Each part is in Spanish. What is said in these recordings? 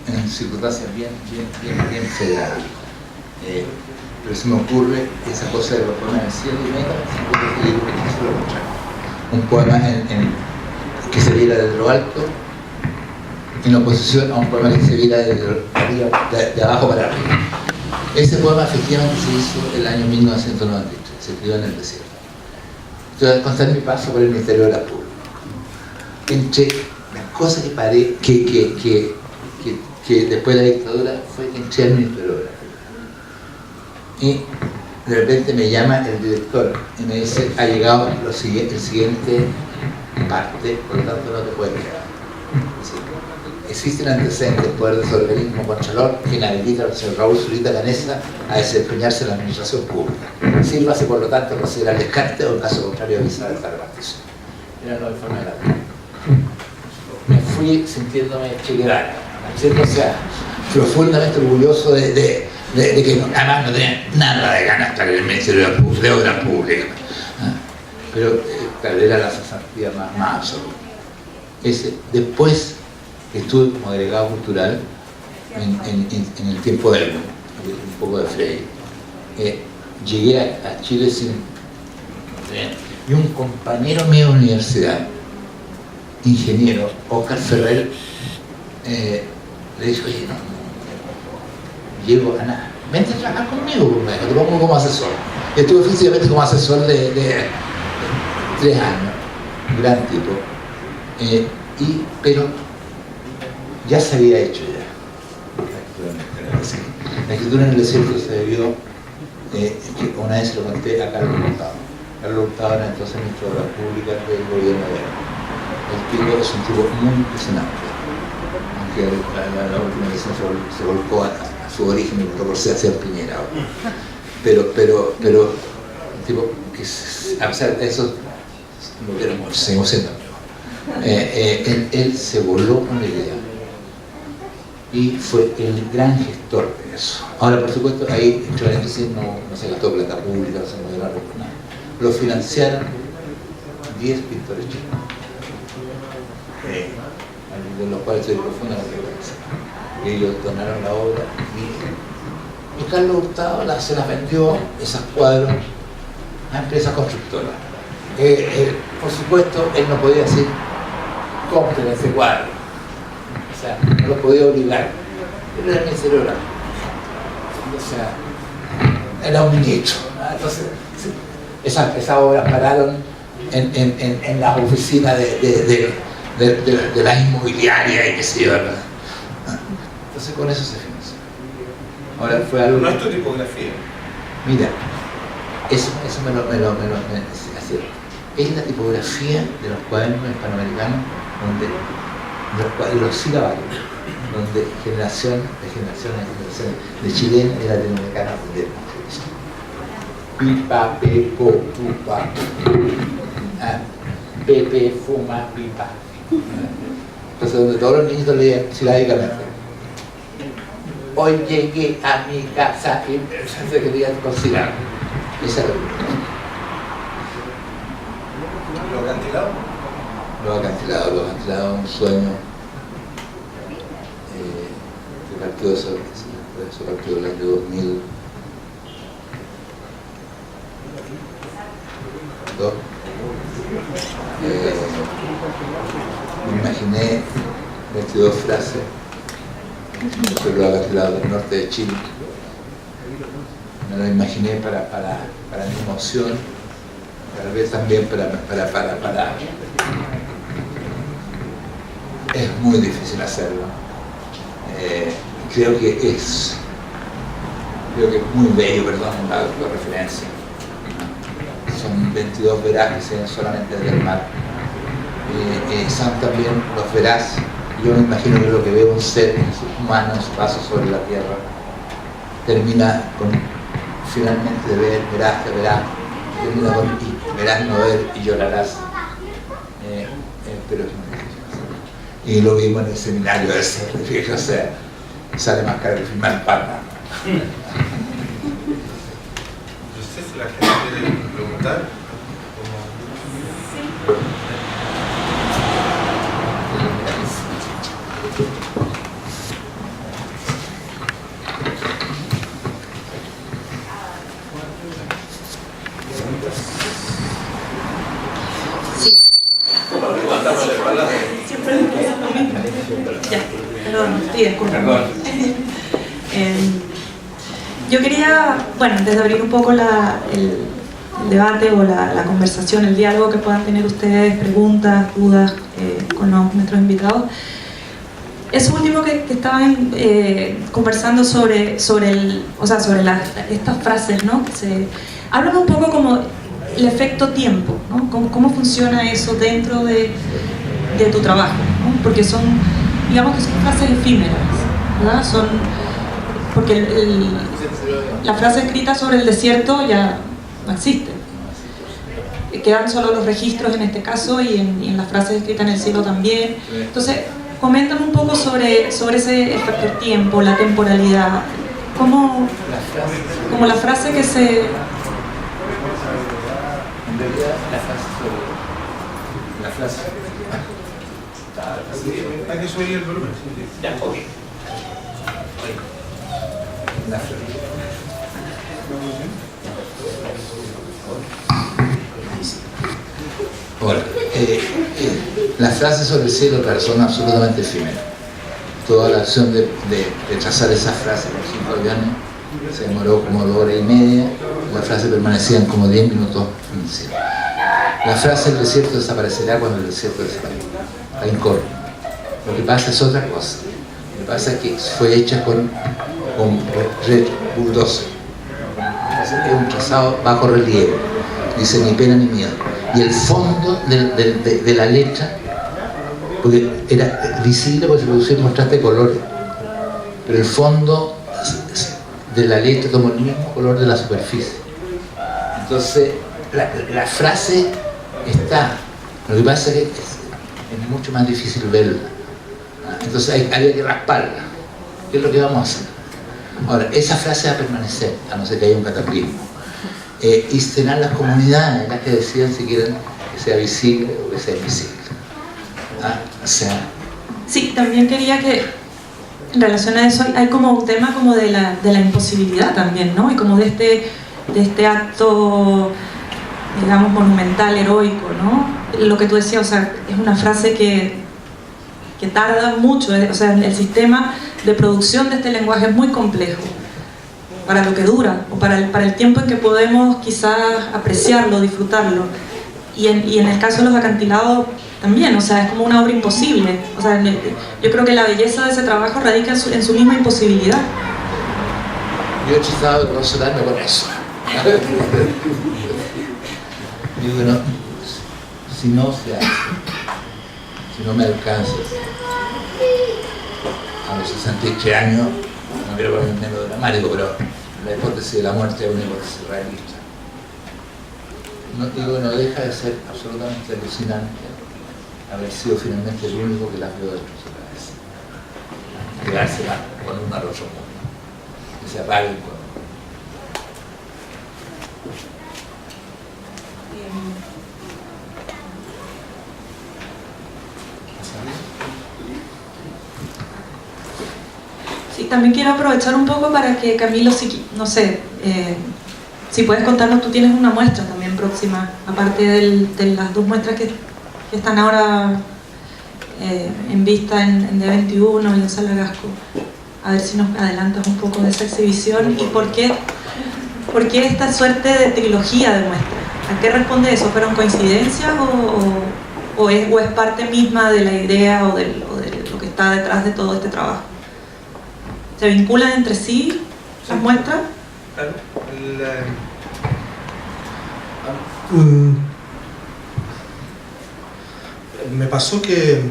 en circunstancias bien federales. Pero se me ocurre esa cosa de los poemas en cielo y meta, un poema que se viera desde lo alto, en oposición a un poema que se viera de abajo para arriba. Ese poema efectivamente se hizo el año 1993, se escribió en el desierto. Yo voy a contar mi paso por el Ministerio de la Pública. Entre las cosas que paré, que después de la dictadura, fue que entré al Ministerio de la Pública. Y de repente me llama el director y me dice: ha llegado el siguiente parte, por lo tanto no te puedes quedar. ¿Sí? Existen antecedentes del poder de su organismo contralor que inhabilita al señor Raúl Zurita Canesa a desempeñarse en la administración pública. Sírvase, por lo tanto, considerar el descarte o, en caso contrario, avisar esta repartición. Era la forma de la vida. Me fui sintiéndome Che Guevara, o sea, profundamente orgulloso de que además no tenía nada de ganas de estar en el Ministerio de Obras Públicas. Pero claro, era la cesantía más absoluta. Después estuve como delegado cultural en el tiempo de Elmo, un poco de Freire. Llegué a Chile y un compañero mío de universidad, ingeniero, Oscar Ferrer, le dijo: oye, no, llego a nada, vente a trabajar conmigo, te pongo como asesor. Estuve físicamente como asesor de 3 años, gran tipo, pero ya se había hecho ya la escritura en el desierto. Se debió, que una vez lo conté a Carlos Hurtado. Carlos Hurtado era entonces ministro de la República del gobierno de él. El tipo es un tipo muy impresionante, aunque la última elección se volcó a su origen y votó por Sebastián Piñera. Pero un tipo que, a pesar de eso, lo quiero mucho, seguimos siendo amigos. Él se voló con la idea y fue el gran gestor de eso. Ahora, por supuesto, ahí entre paréntesis no se gastó plata pública, no se movió nada. Lo financiaron 10 pintores chinos, de los cuales estoy profundamente agradecido. Y ellos donaron la obra y Carlos Hurtado se las vendió, esas cuadros, a empresas constructoras. Por supuesto, él no podía decir: compren ese cuadro. O sea, no lo podía obligar. Él era el Ministerio de la Pública. O sea, era un ministro. Entonces, esas obras pararon en las oficinas de la inmobiliaria y qué sé yo, ¿verdad? Entonces con eso se financió. Ahora fue algo... No es tu tipografía. Mira, eso me lo hacía. Es la tipografía de los cuadernos hispanoamericanos, de los sílabarios, donde generación de chilenos y latinoamericanos aprendemos. Pipa, pepo, pupa, pepe, fuma, pipa. Entonces, donde todos los niños leían silábicamente. Hoy llegué a mi casa y se querían considerar. Esa era la ¿Lo acantilado, un sueño que partió de eso partió del año 2002. Me imaginé 22 frases sobre los acantilados del norte de Chile. Me lo imaginé para mi emoción, tal vez también para... Es muy difícil hacerlo. Creo que es muy bello, perdón, la referencia. Son 22 verás que se ven solamente desde el mar. Son también los verás. Yo me imagino que lo que veo un ser en sus manos, paso sobre la tierra, termina con finalmente de ver, verás, te verás, termina con y verás no ver y llorarás. Pero es muy difícil. Y lo vimos en el seminario ese, fíjate, o sea, sale más caro que firmar Palma. La gente quiere preguntar. Ya, perdón, estoy disculpando. Yo quería, bueno, antes de abrir un poco el debate o la conversación, el diálogo que puedan tener ustedes, preguntas, dudas con nuestros invitados. Eso último que estaban conversando sobre estas frases, ¿no? Hablan un poco como el efecto tiempo, ¿no? ¿Cómo funciona eso dentro de tu trabajo, ¿no? Porque digamos que son frases efímeras, ¿verdad? Porque la frase escrita sobre el desierto ya no existe. Quedan solo los registros en este caso y en las frases escritas en el cielo también. Entonces, coméntame un poco sobre ese efecto tiempo, la temporalidad, como la frase que se... En realidad, la frase Hay que subir el volumen. Ya, ok. Ahora, las frases sobre el cielo, claro, son absolutamente efímeras. Toda la acción de trazar esas frases, por ejemplo, Fabián se demoró como 2 horas y media, las frases permanecían como 10 minutos en el cielo. La frase "el desierto desaparecerá cuando el desierto desaparezca", está incorrecto. Lo que pasa es otra cosa. Lo que pasa es que fue hecha con bulldozer. Es un trazado bajo relieve. Dice "ni pena ni miedo". Y el fondo de la letra, porque era visible porque se producía un contraste de colores, pero el fondo de la letra tomó el mismo color de la superficie. Entonces, la frase está. Lo que pasa es que es mucho más difícil verla. Entonces había que rasparla. ¿Qué es lo que vamos a hacer? Ahora, esa frase va a permanecer, a no ser que haya un cataclismo. Y serán las comunidades las que decidan si quieren que sea visible o que sea invisible. Sí, también quería que, en relación a eso, hay como un tema como de la imposibilidad también, ¿no? Y como de este acto, digamos, monumental, heroico, ¿no? Lo que tú decías, o sea, es una frase que tarda mucho, o sea, el sistema de producción de este lenguaje es muy complejo para lo que dura, o para el tiempo en que podemos quizás apreciarlo, disfrutarlo. Y en el caso de los acantilados también, o sea, es como una obra imposible. O sea, yo creo que la belleza de ese trabajo radica en su misma imposibilidad. Yo he tratado de consolarme con eso. Digo, bueno, si no se hace, si no me alcanza, a los 63 años, no quiero ponerme melodramático, pero la hipótesis de la muerte es una hipótesis realista. No deja de ser absolutamente alucinante haber sido finalmente el único que las vio dentro de su cabeza. Quedarse con un arroz mundo, que se apague con... Sí, también quiero aprovechar un poco para que Camilo, no sé, si puedes contarnos, tú tienes una muestra también próxima, aparte de las 2 muestras que están ahora en vista en D21 y en Sala Gasco. A ver si nos adelantas un poco de esa exhibición y por qué esta suerte de trilogía de muestras. ¿A qué responde eso? ¿Fueron coincidencias o es parte misma de la idea o de lo que está detrás de todo este trabajo? ¿Se vinculan entre sí las muestras? Claro. Me pasó que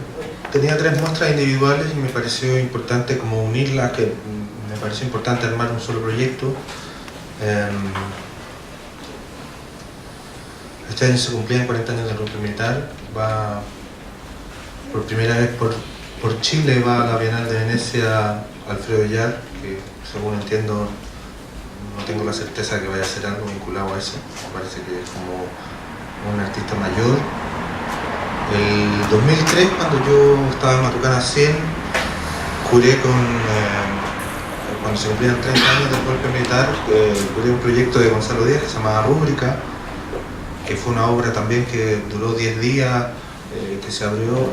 tenía 3 muestras individuales y me pareció importante como unirlas, que me pareció importante armar un solo proyecto. Este año se cumplían 40 años del golpe militar. Va por primera vez por Chile, va a la Bienal de Venecia Alfredo Villar, que según entiendo, no tengo la certeza de que vaya a hacer algo vinculado a eso. Me parece que es como un artista mayor. El 2003, cuando yo estaba en Matucana 100, juré cuando se cumplían 30 años del golpe militar, juré un proyecto de Gonzalo Díaz que se llamaba Rúbrica, que fue una obra también que duró 10 días, que se abrió,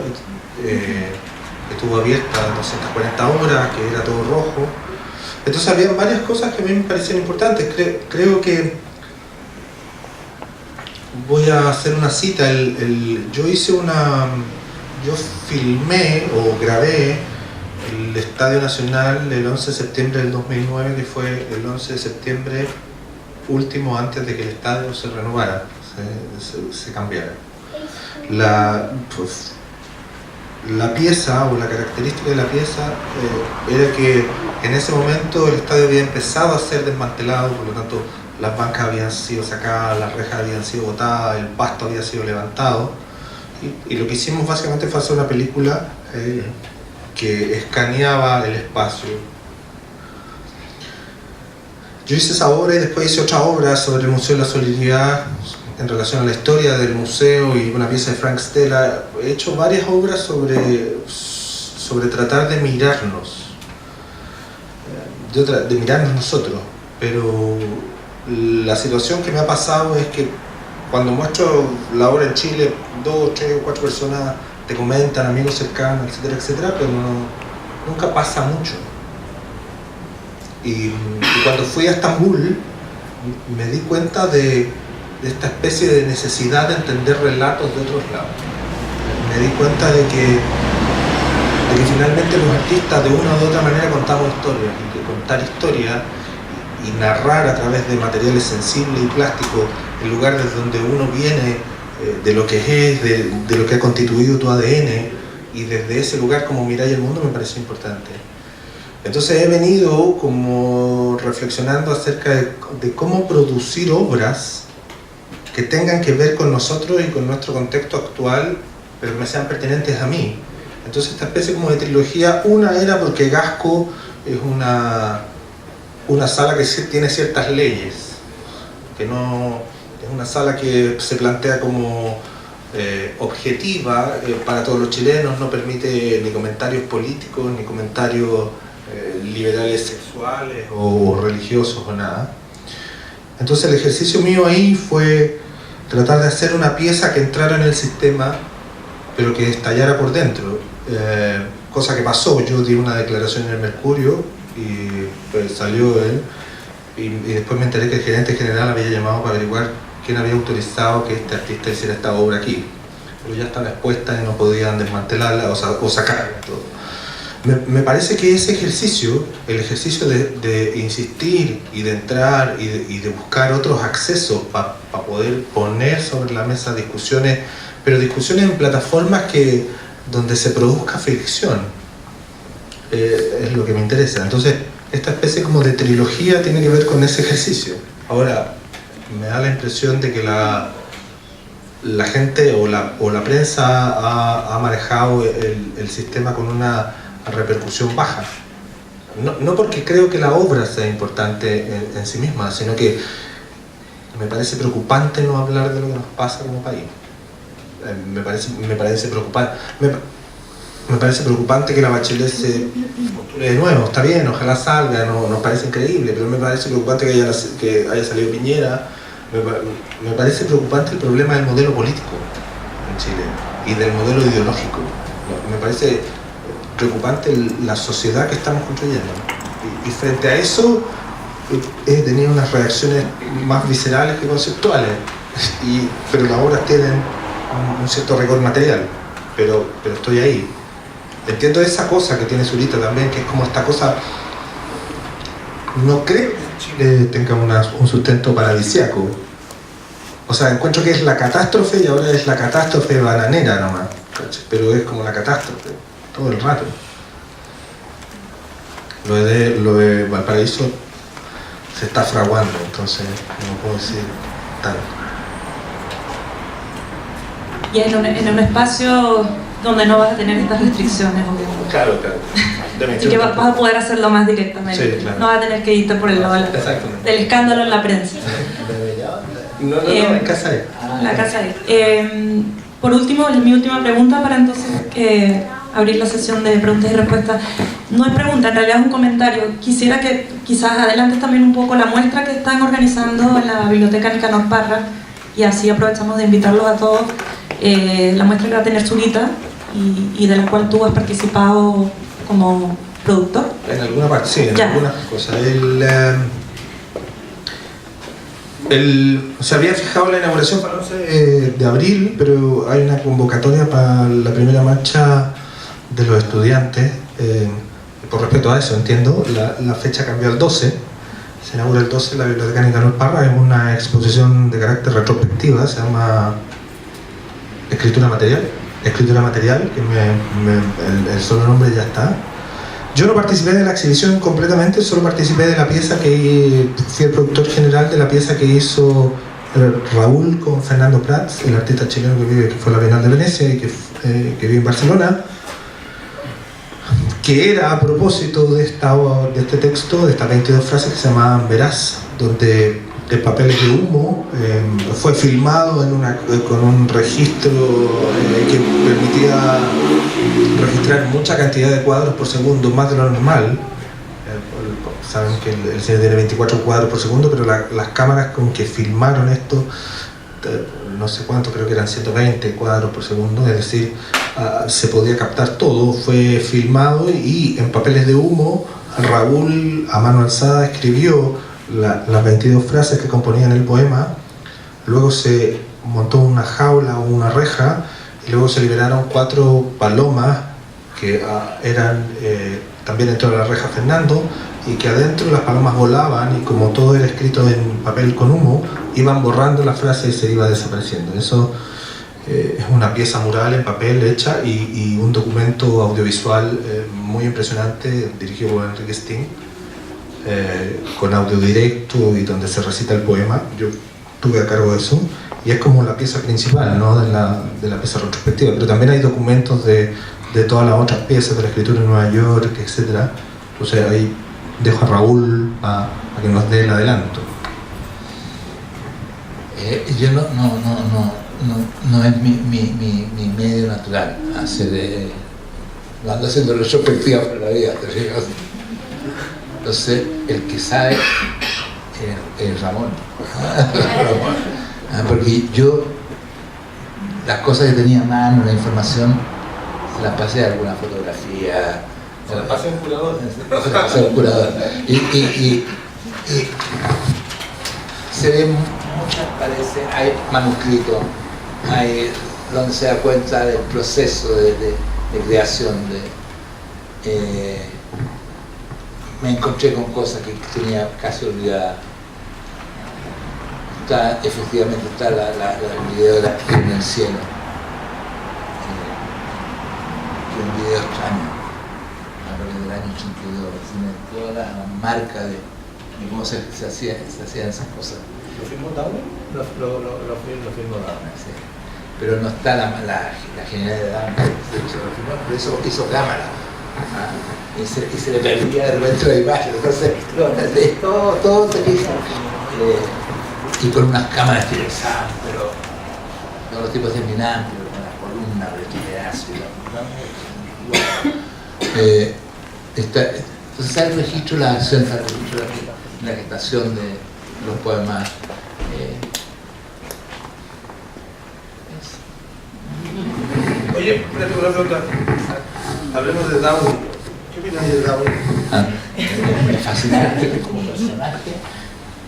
estuvo abierta 240 horas, que era todo rojo. Entonces había varias cosas que a mí me parecían importantes. Creo que voy a hacer una cita. Yo filmé o grabé el Estadio Nacional el 11 de septiembre del 2009, que fue el 11 de septiembre último antes de que el estadio se renovara, se cambiara. La pieza o la característica de la pieza era que en ese momento el estadio había empezado a ser desmantelado, por lo tanto las bancas habían sido sacadas, las rejas habían sido botadas, el pasto había sido levantado, y lo que hicimos básicamente fue hacer una película que escaneaba el espacio. Yo hice esa obra y después hice otra obra sobre el Museo de la Solidaridad en relación a la historia del museo y una pieza de Frank Stella. He hecho varias obras sobre tratar de mirarnos, de mirarnos nosotros, pero la situación que me ha pasado es que cuando muestro la obra en Chile, 2, 3 o 4 personas te comentan, amigos cercanos, etcétera, etcétera, pero nunca pasa mucho. Y cuando fui a Estambul me di cuenta de esta especie de necesidad de entender relatos de otros lados. Me di cuenta de que finalmente los artistas de una u otra manera contamos historias, y que contar historias y narrar a través de materiales sensibles y plásticos el lugar desde donde uno viene, de lo que es, de lo que ha constituido tu ADN, y desde ese lugar como miráis el mundo, me pareció importante. Entonces he venido como reflexionando acerca de cómo producir obras que tengan que ver con nosotros y con nuestro contexto actual, pero que me sean pertinentes a mí. Entonces esta especie como de trilogía, una era porque Gasco es una sala que tiene ciertas leyes, que no es una sala que se plantea como objetiva para todos los chilenos, no permite ni comentarios políticos, ni comentarios liberales sexuales o religiosos o nada. Entonces el ejercicio mío ahí fue tratar de hacer una pieza que entrara en el sistema, pero que estallara por dentro, cosa que pasó. Yo di una declaración en el Mercurio y pues salió él, y después me enteré que el gerente general había llamado para averiguar quién había autorizado que este artista hiciera esta obra aquí, pero ya estaba expuesta y no podían desmantelarla o sacarla. Todo. Me parece que ese ejercicio, el ejercicio de insistir y de entrar y de buscar otros accesos para poder poner sobre la mesa discusiones, pero discusiones en plataformas donde se produzca fricción, es lo que me interesa. Entonces, esta especie como de trilogía tiene que ver con ese ejercicio. Ahora, me da la impresión de que la gente o la prensa ha manejado el sistema con una repercusión baja. No porque creo que la obra sea importante en sí misma, sino que me parece preocupante no hablar de lo que nos pasa como país. Me parece preocupante que la Bachelet se postule de nuevo. Está bien, ojalá salga, nos parece increíble, pero me parece preocupante que haya salido Piñera. Me parece preocupante el problema del modelo político en Chile y del modelo ideológico. Me parece preocupante la sociedad que estamos construyendo. Y frente a eso he tenido unas reacciones más viscerales que conceptuales, pero las obras tienen un cierto rigor material, pero estoy ahí. Entiendo esa cosa que tiene Zurita también, que es como esta cosa. No creo que Chile tenga un sustento paradisíaco. O sea, encuentro que es la catástrofe y ahora es la catástrofe bananera nomás, pero es como la catástrofe todo el rato. Lo de Valparaíso se está fraguando, entonces no puedo decir tanto. Y en un espacio donde no vas a tener estas restricciones, obviamente. Claro. Y que vas a poder hacerlo más directamente. Sí, claro. No vas a tener que irte por el lado del escándalo en la prensa. No, en Casa E. La Casa E. Por último, mi última pregunta para entonces abrir la sesión de preguntas y respuestas. No es pregunta, en realidad es un comentario. Quisiera que quizás adelantes también un poco la muestra que están organizando en la Biblioteca Nicanor Parra, y así aprovechamos de invitarlos a todos. La muestra que va a tener Zurita, y de la cual tú has participado como productor. En alguna parte, sí, en Ya. algunas cosas. Se había fijado la inauguración para el 11 de abril, pero hay una convocatoria para la primera marcha de los estudiantes. Por respeto a eso, entiendo, la fecha cambió al 12. Se inaugura el 12 en la Biblioteca Nicanor Parra. Es una exposición de carácter retrospectiva, se llama Escritura Material, que el solo nombre ya está. Yo no participé de la exhibición completamente, solo participé de la pieza que fui el productor general de la pieza que hizo Raúl con Fernando Prats, el artista chileno que fue a la Bienal de Venecia y que vive en Barcelona, que era a propósito de este texto, de estas 22 frases que se llamaban Verás, donde el papel de humo fue filmado con un registro que permitía registrar mucha cantidad de cuadros por segundo, más de lo normal. Saben que el cine tiene 24 cuadros por segundo, pero las cámaras con que filmaron esto, no sé cuánto, creo que eran 120 cuadros por segundo, es decir, se podía captar todo, fue filmado y en papeles de humo Raúl a mano alzada escribió las 22 frases que componían el poema, luego se montó una jaula o una reja y luego se liberaron 4 palomas que también entró a la reja Fernando, y que adentro las palomas volaban y como todo era escrito en papel con humo, iban borrando la frase y se iba desapareciendo. Eso es una pieza mural en papel hecha y un documento audiovisual muy impresionante dirigido por Enrique Sting, con audio directo y donde se recita el poema. Yo estuve a cargo de eso y es como la pieza principal, ¿no?, de la pieza retrospectiva, pero también hay documentos de todas las otras piezas de la escritura en Nueva York, etc. Entonces ahí dejo a Raúl a que nos dé el adelanto. Yo no es mi medio natural hacer, ando haciendo retrospectiva por la vida, te digo. Entonces el que sabe es Ramón. Porque yo las cosas que tenía a mano, la información, se las pasé a alguna fotografía. Se las pasé a un curador. Se las pasé a un curador. Y se ven muchas, parece, hay manuscritos, hay donde se da cuenta del proceso de creación. Me encontré con cosas que tenía casi olvidadas. Efectivamente está el video de la Virgen en el cielo, que es un video extraño, a partir del año 82, tiene toda la marca de cómo se hacían esas cosas. ¿Lo filmó Downing? Lo filmó Downing, Sí. Pero no está la genialidad de Downing, pero eso hizo cámara. Y se le perdía de repente la imagen, entonces todo se hizo. Y con unas cámaras que pesaban, pero todos los tipos terminaban, pero con las columnas, entonces está el registro, la gestación de los poemas. Oye, espérate una pregunta. Hablemos de Downing. ¿Qué opinas de Downing? Me fascina él como personaje,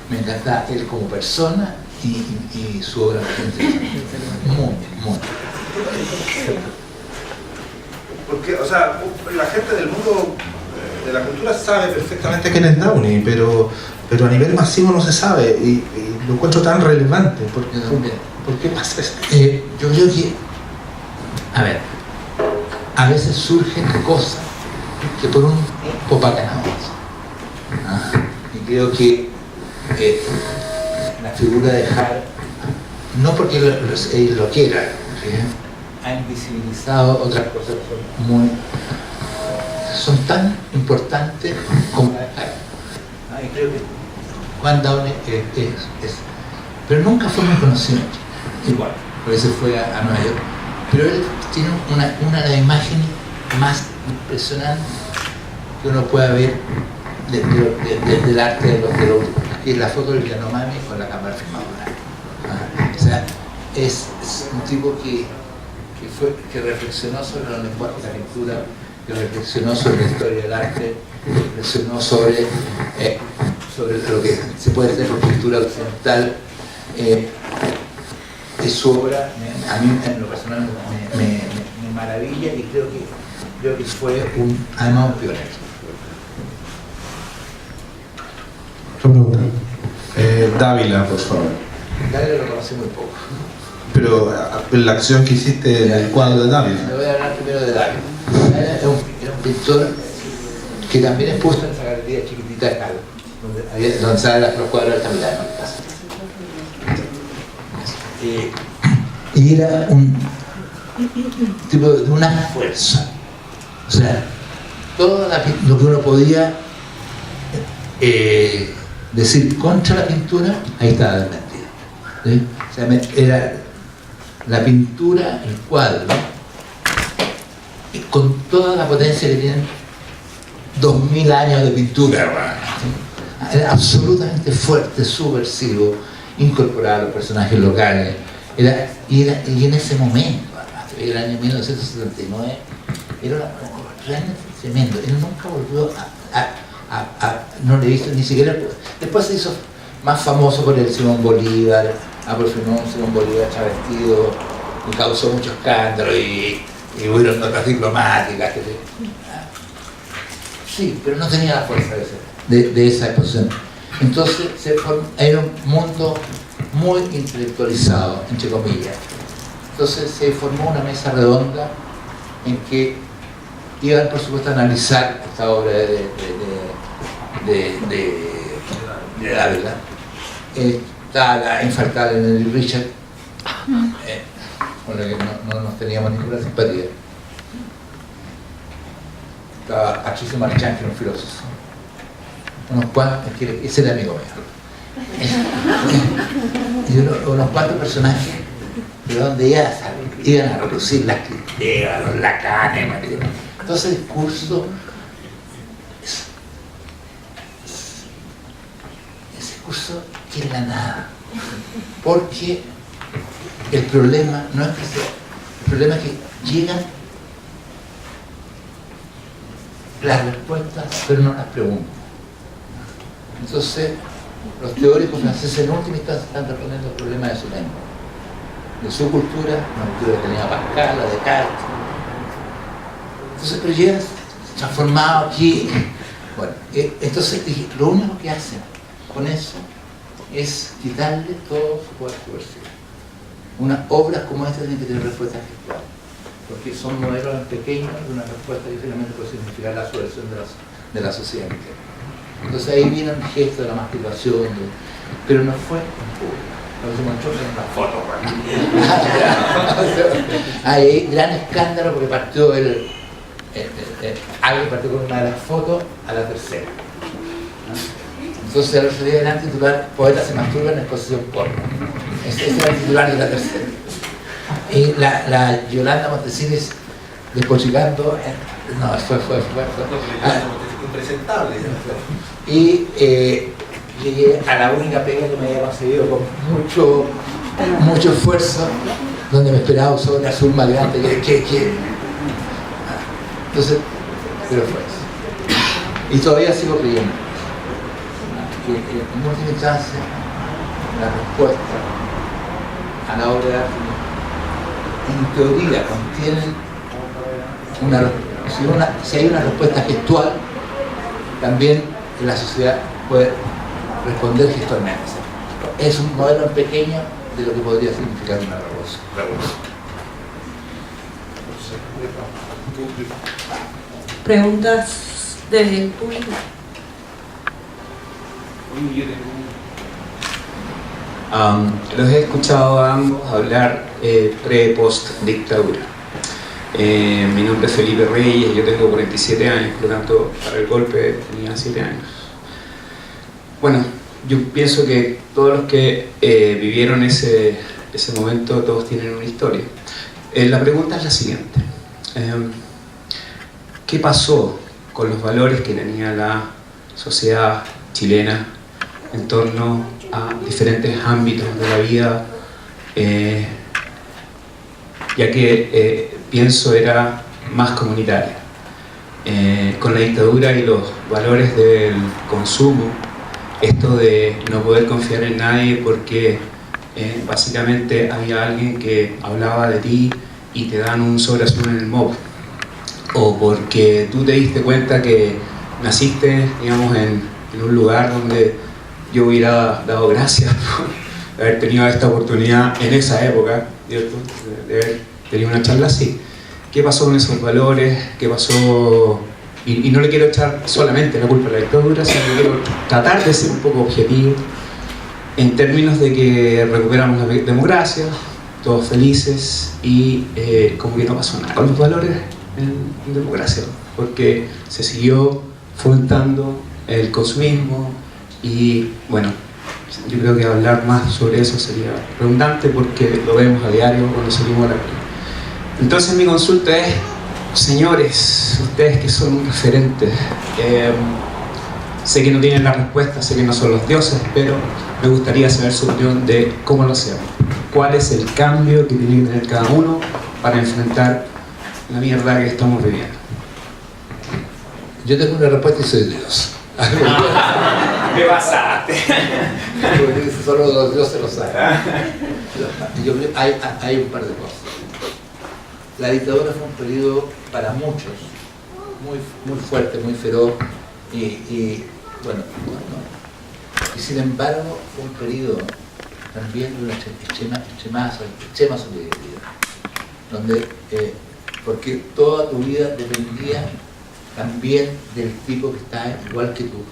me encanta él como persona y su obra muy. Porque, o sea, la gente del mundo de la cultura sabe perfectamente quién es Downing, pero a nivel masivo no se sabe y lo encuentro tan relevante. ¿Por qué pasa eso? Yo creo que, a veces surgen cosas que por un tiempo bacanamos. Y creo que la figura de Hart, no porque él lo quiera, ¿sí?, ha invisibilizado otras cosas que son tan importantes como la de Hart. Y creo que Juan Downing pero nunca fue muy conocido, igual, por eso fue a Nueva York, pero él tiene una de las imágenes más impresionantes que uno pueda ver del arte de los que es la foto del Yanomami con la cámara filmadora. O sea, es un tipo que que reflexionó sobre los lenguajes de la pintura, que reflexionó sobre la historia del arte, reflexionó sobre lo que se puede hacer por cultura occidental. De su obra, a mí en lo personal me maravilla y creo que fue además un pionero. Otra pregunta. Dávila, por favor. Dávila lo conocí muy poco. Pero la acción que hiciste en el cuadro de Dávila. Le voy a hablar primero de Dávila. Era un pintor que también expuso en esa galería chiquitita de Calo, donde salen los cuadros de Altamirano. Y era un tipo de una fuerza. O sea, todo lo que uno podía decir contra la pintura, ahí estaba desmentido. ¿Sí? O sea, era la pintura, el cuadro, con toda la potencia que tienen 2000 años de pintura. ¿Sí? Era absolutamente fuerte, subversivo, incorporar a los personajes locales. Y en ese momento, el año 1979, era realmente tremendo. Él nunca volvió no le hizo ni siquiera. Después se hizo más famoso por el Simón Bolívar, aproximó un Simón Bolívar travestido y causó mucho escándalo y hubieron notas diplomáticas. Sí, pero no tenía la fuerza de esa exposición. Entonces era un mundo muy intelectualizado, entre comillas. Entonces se formó una mesa redonda en que iban, por supuesto, a analizar esta obra de Dávila. Estaba la infaltable Nelly Richard, con la que no nos teníamos ninguna simpatía. Estaba Patricio Marchán, que era un filósofo. Unos cuantos, ese era amigo mío. Y unos cuantos personajes de donde iban a reproducir las criteras, los lacanes, entonces el discurso, ese discurso que es la nada, porque el problema no es que sea, el problema es que llegan las respuestas, pero no las preguntas. Entonces, los teóricos franceses en última instancia están respondiendo al problema de su lengua, de su cultura, una cultura que tenía Pascal, la de Descartes. Entonces, pero llegan transformados aquí. Bueno, entonces lo único que hacen con eso es quitarle todo su poder subversivo. Unas obras como esta tienen que tener respuestas gestuales, porque son modelos pequeños de una respuesta que finalmente puede significar la subversión de la sociedad entera. Entonces ahí viene el gesto de la masturbación, pero no fue en público. Lo que se mostró en una foto. Hay gran escándalo porque partió alguien partió con una de las fotos a la tercera. Entonces al otro día era el titular, poetas se masturban en exposición porno. Ese era el titular de la tercera. Y la Yolanda Montesinos despochicando, no, fue impresentable. Y llegué a la única pega que me había conseguido con mucho esfuerzo, donde me esperaba un sobre azul más grande que entonces, pero fue eso. Y todavía sigo creyendo que en última instancia la respuesta a la obra de arte en teoría contienen si hay una respuesta gestual, también la sociedad puede responder gestualmente. Es un modelo pequeño de lo que podría significar una revolución. ¿Preguntas del público? Los he escuchado a ambos hablar pre-post dictadura. Mi nombre es Felipe Reyes, yo tengo 47 años, por lo tanto para el golpe tenía 7 años. Bueno, yo pienso que todos los que vivieron ese momento, todos tienen una historia. La pregunta es la siguiente. ¿Qué pasó con los valores que tenía la sociedad chilena en torno a diferentes ámbitos de la vida ya que pienso era más comunitaria. Con la dictadura y los valores del consumo, esto de no poder confiar en nadie porque básicamente había alguien que hablaba de ti y te dan un sobre azul en el MOB, o porque tú te diste cuenta que naciste, digamos, en un lugar donde yo hubiera dado gracias por haber tenido esta oportunidad en esa época, ¿cierto? De haber tenido una charla así. ¿Qué pasó con esos valores? ¿Qué pasó? Y no le quiero echar solamente la culpa a la dictadura, sino que quiero tratar de ser un poco objetivo en términos de que recuperamos la democracia, todos felices, y como que no pasó nada con los valores en democracia, porque se siguió fomentando el consumismo. Y bueno, yo creo que hablar más sobre eso sería redundante porque lo vemos a diario cuando salimos a la calle. Entonces mi consulta es, señores, ustedes que son un referente, sé que no tienen la respuesta, sé que no son los dioses, pero me gustaría saber su opinión de cómo lo hacemos. ¿Cuál es el cambio que tiene que tener cada uno para enfrentar la mierda que estamos viviendo? Yo tengo una respuesta y soy Dios. Me pasaste. Solo los dioses lo saben. Hay un par de cosas. La dictadura fue un periodo para muchos muy fuerte, muy feroz y bueno, y sin embargo fue un periodo también de una extrema solidaridad, donde porque toda tu vida dependía también del tipo que está igual que tú,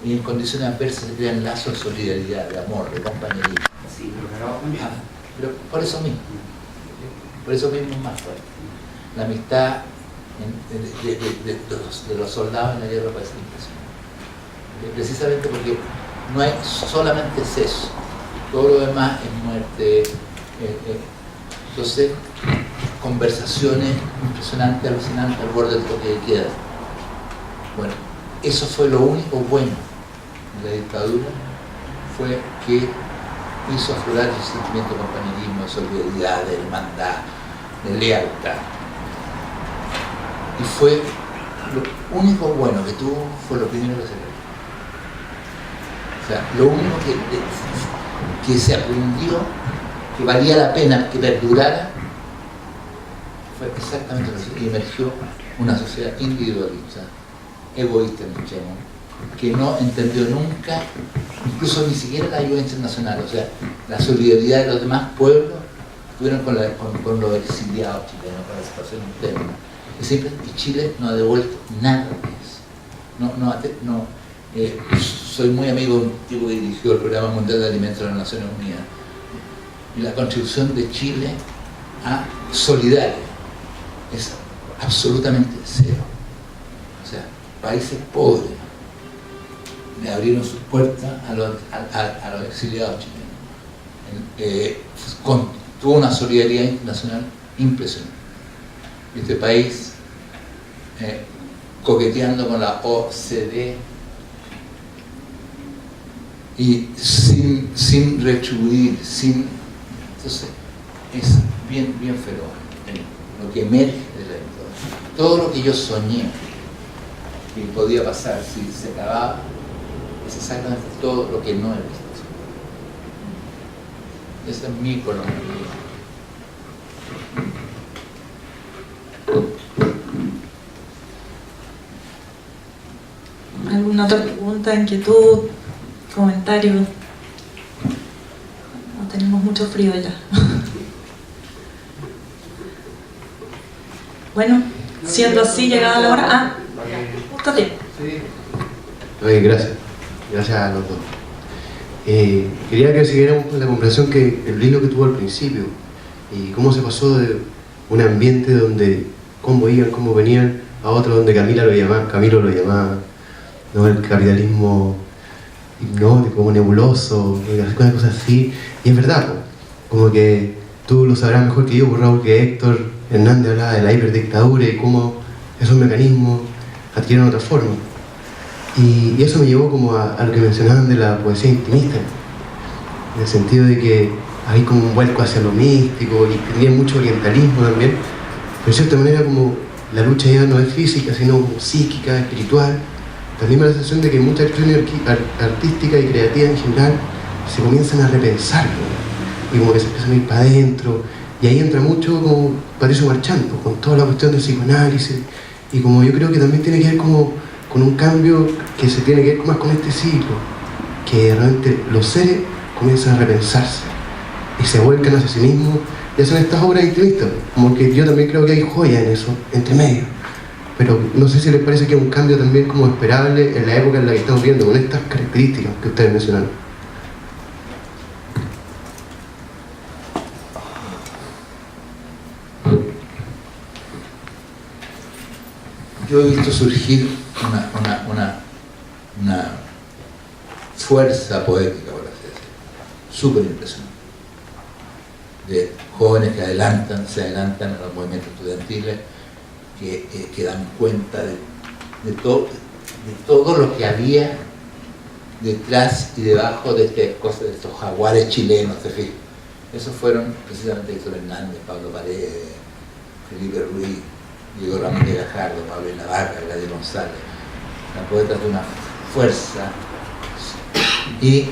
y en condiciones adversas se crean lazos de solidaridad, de amor, de compañerismo. Sí, pero pero por eso mismo es más fuerte. La amistad de los soldados en la guerra parece impresionante. Precisamente porque no hay solamente sexo, todo lo demás es muerte. Entonces, conversaciones impresionantes, alucinantes, al borde del toque de queda. Bueno, eso fue lo único bueno de la dictadura, fue que hizo aflorar el sentimiento de compañerismo, de solidaridad, de hermandad, de lealtad. Y fue lo único bueno que tuvo, fue lo primero que se logró. O sea, lo único que se aprendió, que valía la pena que perdurara, fue exactamente lo que emergió una sociedad individualista, egoísta en extremo, que no entendió nunca, incluso ni siquiera la ayuda internacional, o sea, la solidaridad de los demás pueblos tuvieron con los exiliados chilenos, con la situación interna. Y Chile no ha devuelto nada de eso. Soy muy amigo de un tipo que dirigió el Programa Mundial de Alimentos de las Naciones Unidas, y la contribución de Chile a solidaria es absolutamente cero. O sea, países pobres le abrieron sus puertas a los exiliados chilenos. Tuvo una solidaridad internacional impresionante. Este país, coqueteando con la OCDE y sin retribuir, entonces es bien feroz lo que emerge de la dictadura. Todo lo que yo soñé que podía pasar si se acababa es exactamente todo lo que no he visto. Esa es mi Colombia. ¿Alguna otra pregunta, inquietud, comentario? No tenemos mucho frío ya. Bueno, siendo así, llegada la hora. Justo tiempo. Oye, gracias a los dos. Quería que siguiéramos con la conversación el hilo que tuvo al principio y cómo se pasó de un ambiente donde cómo iban, cómo venían, a otro donde Camilo lo llamaba, ¿no? El capitalismo hipnótico, nebuloso, algunas cosas así. Y es verdad, como que tú lo sabrás mejor que yo, Raúl, que Héctor Hernández hablaba de la hiperdictadura y cómo esos mecanismos adquieren otra forma. Y eso me llevó como a lo que mencionaban de la poesía intimista, en el sentido de que hay como un vuelco hacia lo místico y tenía mucho orientalismo también, pero de cierta manera como la lucha ya no es física, sino como psíquica, espiritual. También me da la sensación de que muchas acciones artísticas y creativas en general se comienzan a repensar, ¿no? Y como que se empiezan a ir para adentro, y ahí entra mucho como Patricio Marchand, con toda la cuestión del psicoanálisis, y como yo creo que también tiene que ver como con un cambio que se tiene que ver más con este ciclo, que realmente los seres comienzan a repensarse y se vuelcan hacia sí mismos y hacen estas obras intimistas, como que yo también creo que hay joya en eso, entre medio. Pero no sé si les parece que es un cambio también como esperable en la época en la que estamos viendo, con estas características que ustedes mencionaron. Yo he visto surgir una fuerza poética, por así decirlo, súper impresionante, de jóvenes que se adelantan a los movimientos estudiantiles, que dan cuenta de todo lo que había detrás y debajo de estos jaguares chilenos, ¿te fijas? Esos fueron precisamente Héctor Hernández, Pablo Paredes, Felipe Ruiz, Diego Ramírez Gajardo, Pablo Lavarga, Gladys González, las poetas de una fuerza. Y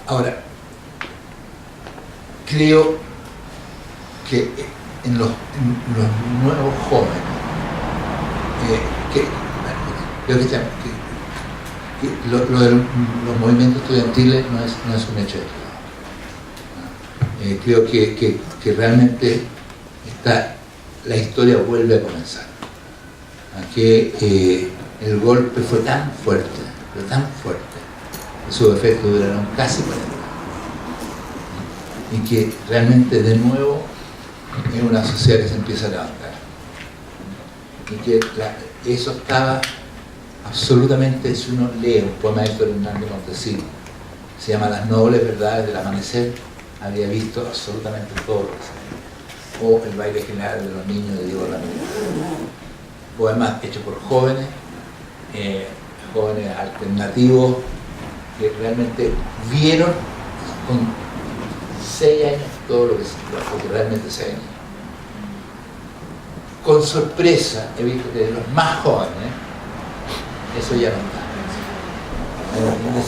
ahora, creo que en los nuevos jóvenes, lo de los movimientos estudiantiles no es un hecho aislado. Creo que realmente la historia vuelve a comenzar. Que el golpe fue tan fuerte, que sus efectos duraron casi 40 años. Y que realmente de nuevo es una sociedad que se empieza a levantar. Y que eso estaba absolutamente, si uno lee un poema de Héctor Hernández Montesino, se llama Las nobles verdades del amanecer, había visto absolutamente todo lo que se veía. O El baile general de los niños de Diego Ramírez. Poemas hechos por jóvenes, jóvenes alternativos, que realmente vieron con 6 años todo lo que realmente se venía. Con sorpresa he visto que de los más jóvenes, eso ya no está.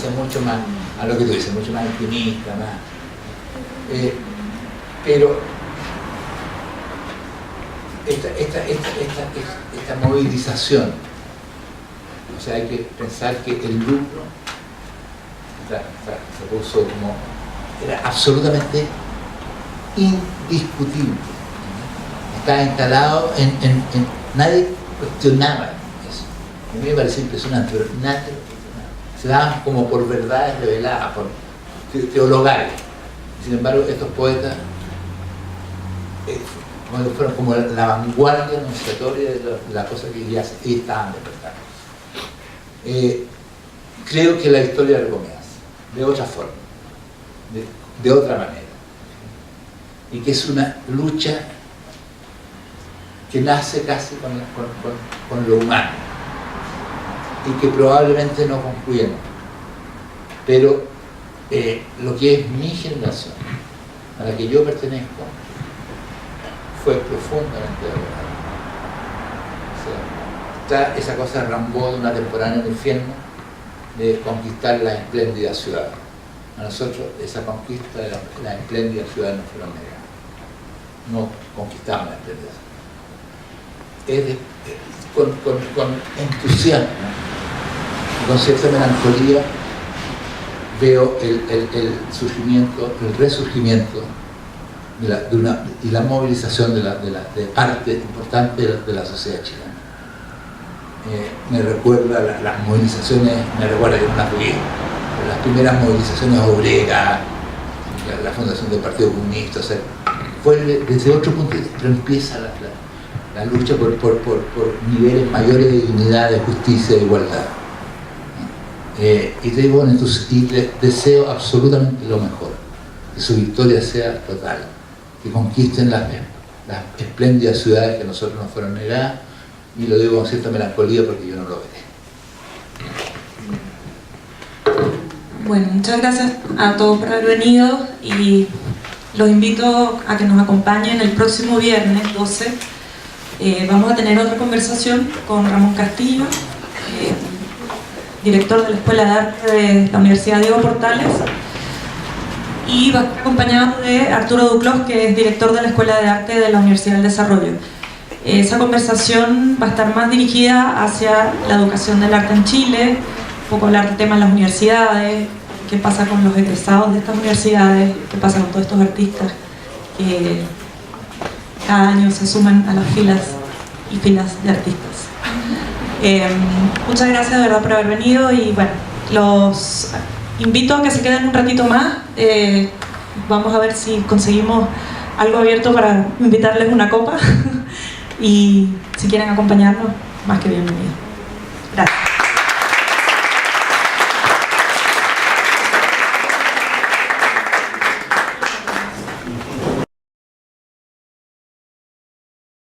Es mucho más, a lo que tú dices, mucho más intimista, más. Pero esta movilización, o sea, hay que pensar que el lucro se puso como, era absolutamente indiscutible, estaba instalado en nadie cuestionaba eso. A mí me pareció impresionante, pero nadie lo cuestionaba. Se daban como por verdades reveladas, por teologales. Sin embargo, estos poetas fueron como la vanguardia anunciatoria de la cosa que ya estaban despertando. Creo que la historia recomienza de otra forma, de otra manera, y que es una lucha que nace casi con lo humano y que probablemente no concluye nunca. Pero lo que es mi generación, a la que yo pertenezco, fue profundamente dolorosa. O sea, está esa cosa Rambo de una temporada en el infierno, de conquistar la espléndida ciudad. A nosotros esa conquista de la espléndida ciudad nos fueron negadas. No conquistamos la espléndida ciudad. Con entusiasmo y con cierta melancolía veo el surgimiento, el resurgimiento y la movilización de parte importante de la sociedad chilena. Me recuerda las movilizaciones, me recuerda que no las vi, las primeras movilizaciones obreras, la fundación del Partido Comunista, o sea, fue desde otro punto de vista, pero empieza la lucha por niveles mayores de dignidad, de justicia, de igualdad. Y te digo, bueno, entonces, y les deseo absolutamente lo mejor, que su victoria sea total, que conquisten las espléndidas ciudades que a nosotros nos fueron negadas, y lo digo con cierta melancolía porque yo no lo veré. Bueno, muchas gracias a todos por haber venido y los invito a que nos acompañen el próximo viernes 12. Vamos a tener otra conversación con Ramón Castillo, director de la Escuela de Arte de la Universidad Diego Portales, y va a estar acompañado de Arturo Duclos, que es director de la Escuela de Arte de la Universidad del Desarrollo. Esa conversación va a estar más dirigida hacia la educación del arte en Chile, un poco hablar del tema en las universidades, qué pasa con los egresados de estas universidades, qué pasa con todos estos artistas que cada año se suman a las filas y filas de artistas. Muchas gracias de verdad por haber venido y bueno, los invito a que se queden un ratito más. Vamos a ver si conseguimos algo abierto para invitarles una copa y si quieren acompañarnos, más que bienvenidos. Gracias.